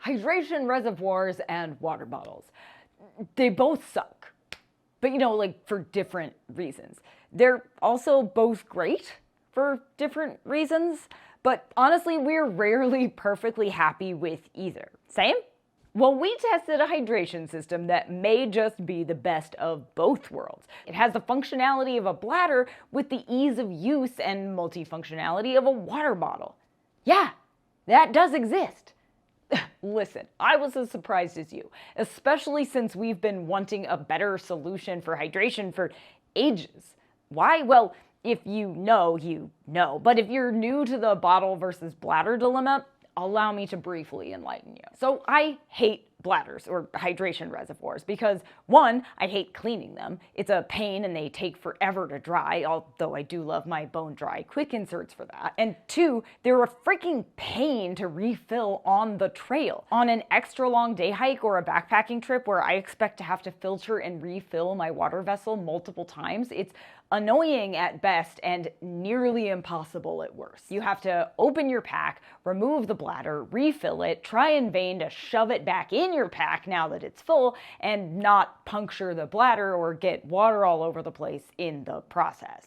Hydration reservoirs and water bottles. They both suck. But like for different reasons. They're also both great for different reasons. But honestly, we're rarely perfectly happy with either. Same? Well, we tested a hydration system that may just be the best of both worlds. It has the functionality of a bladder with the ease of use and multifunctionality of a water bottle. Yeah, that does exist. Listen, I was as surprised as you, especially since we've been wanting a better solution for hydration for ages. Why? Well, if you know, you know. But if you're new to the bottle versus bladder dilemma, allow me to briefly enlighten you. So I hate bladders or hydration reservoirs because, one, I hate cleaning them. It's a pain and they take forever to dry, although I do love my bone dry quick inserts for that. And two, they're a freaking pain to refill on the trail. On an extra long day hike or a backpacking trip where I expect to have to filter and refill my water vessel multiple times, it's annoying at best and nearly impossible at worst. You have to open your pack, remove the bladder, refill it, try in vain to shove it back in your pack now that it's full, and not puncture the bladder or get water all over the place in the process.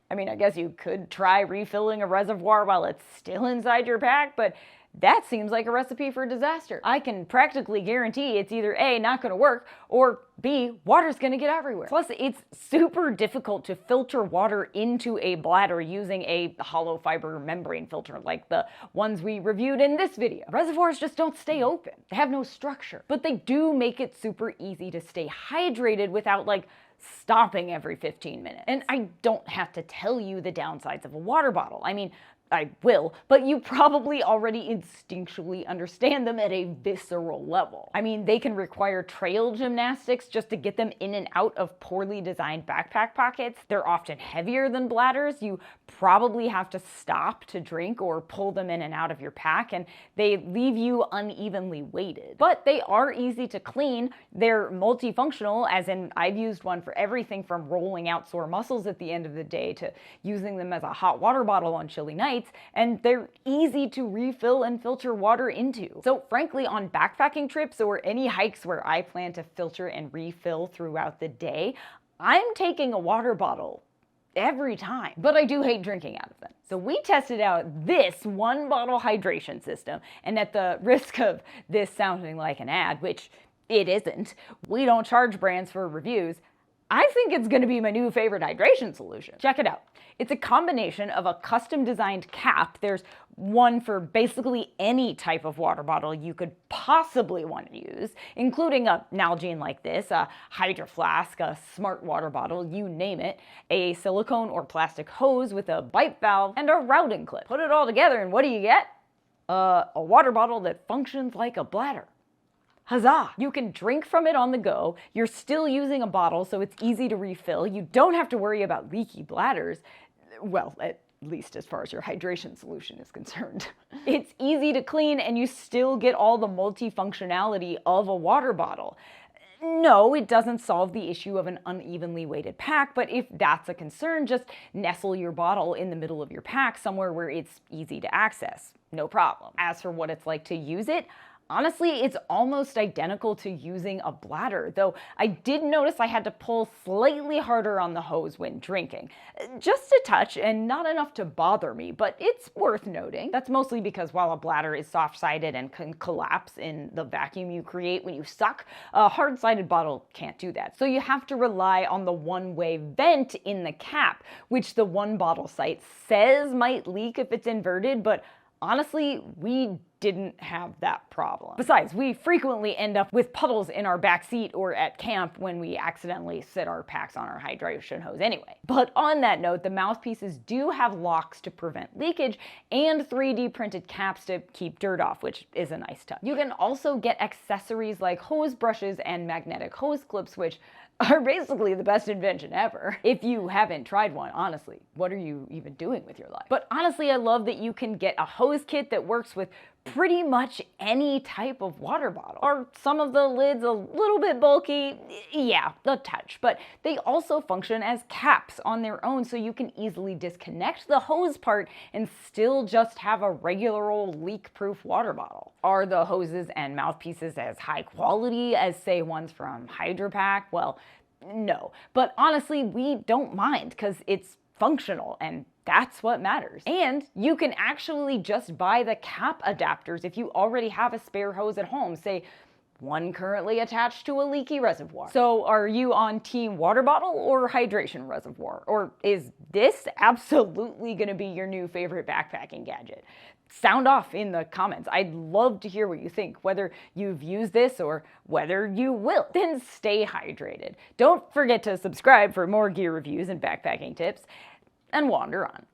I mean, I guess you could try refilling a reservoir while it's still inside your pack, but that seems like a recipe for disaster. I can practically guarantee it's either A, not gonna work, or B, water's gonna get everywhere. Plus, it's super difficult to filter water into a bladder using a hollow fiber membrane filter like the ones we reviewed in this video. Reservoirs just don't stay open. They have no structure, but they do make it super easy to stay hydrated without stopping every 15 minutes. And I don't have to tell you the downsides of a water bottle. I mean, I will, but you probably already instinctually understand them at a visceral level. I mean, they can require trail gymnastics just to get them in and out of poorly designed backpack pockets. They're often heavier than bladders. You probably have to stop to drink or pull them in and out of your pack, and they leave you unevenly weighted. But they are easy to clean. They're multifunctional, as in I've used one for everything from rolling out sore muscles at the end of the day to using them as a hot water bottle on chilly nights. And they're easy to refill and filter water into. So frankly, on backpacking trips or any hikes where I plan to filter and refill throughout the day, I'm taking a water bottle every time. But I do hate drinking out of them. So we tested out this one bottle hydration system, and at the risk of this sounding like an ad, which it isn't, we don't charge brands for reviews, I think it's going to be my new favorite hydration solution. Check it out. It's a combination of a custom-designed cap. There's one for basically any type of water bottle you could possibly want to use, including a Nalgene like this, a Hydro Flask, a smart water bottle, you name it, a silicone or plastic hose with a bite valve, and a routing clip. Put it all together and what do you get? A water bottle that functions like a bladder. Huzzah! You can drink from it on the go, you're still using a bottle so it's easy to refill, you don't have to worry about leaky bladders, well, at least as far as your hydration solution is concerned. It's easy to clean and you still get all the multifunctionality of a water bottle. No, it doesn't solve the issue of an unevenly weighted pack, but if that's a concern, just nestle your bottle in the middle of your pack somewhere where it's easy to access. No problem. As for what it's like to use it, honestly, it's almost identical to using a bladder, though I did notice I had to pull slightly harder on the hose when drinking. Just a touch and not enough to bother me, but it's worth noting. That's mostly because while a bladder is soft-sided and can collapse in the vacuum you create when you suck, a hard-sided bottle can't do that. So you have to rely on the one-way vent in the cap, which the one bottle site says might leak if it's inverted, but honestly, we didn't have that problem. Besides, we frequently end up with puddles in our back seat or at camp when we accidentally sit our packs on our hydration hose anyway. But on that note, the mouthpieces do have locks to prevent leakage and 3D printed caps to keep dirt off, which is a nice touch. You can also get accessories like hose brushes and magnetic hose clips, which are basically the best invention ever. If you haven't tried one, honestly, what are you even doing with your life? But honestly, I love that you can get a hose kit that works with pretty much any type of water bottle. Are some of the lids a little bit bulky? Yeah, a touch, but they also function as caps on their own, so you can easily disconnect the hose part and still just have a regular old leak-proof water bottle. Are the hoses and mouthpieces as high quality as, say, ones from Hydro Pack? Well, no, but honestly, we don't mind because it's functional, and that's what matters. And you can actually just buy the cap adapters if you already have a spare hose at home, say one currently attached to a leaky reservoir. So are you on team water bottle or hydration reservoir? Or is this absolutely gonna be your new favorite backpacking gadget? Sound off in the comments. I'd love to hear what you think, whether you've used this or whether you will. Then stay hydrated. Don't forget to subscribe for more gear reviews and backpacking tips, and wander on.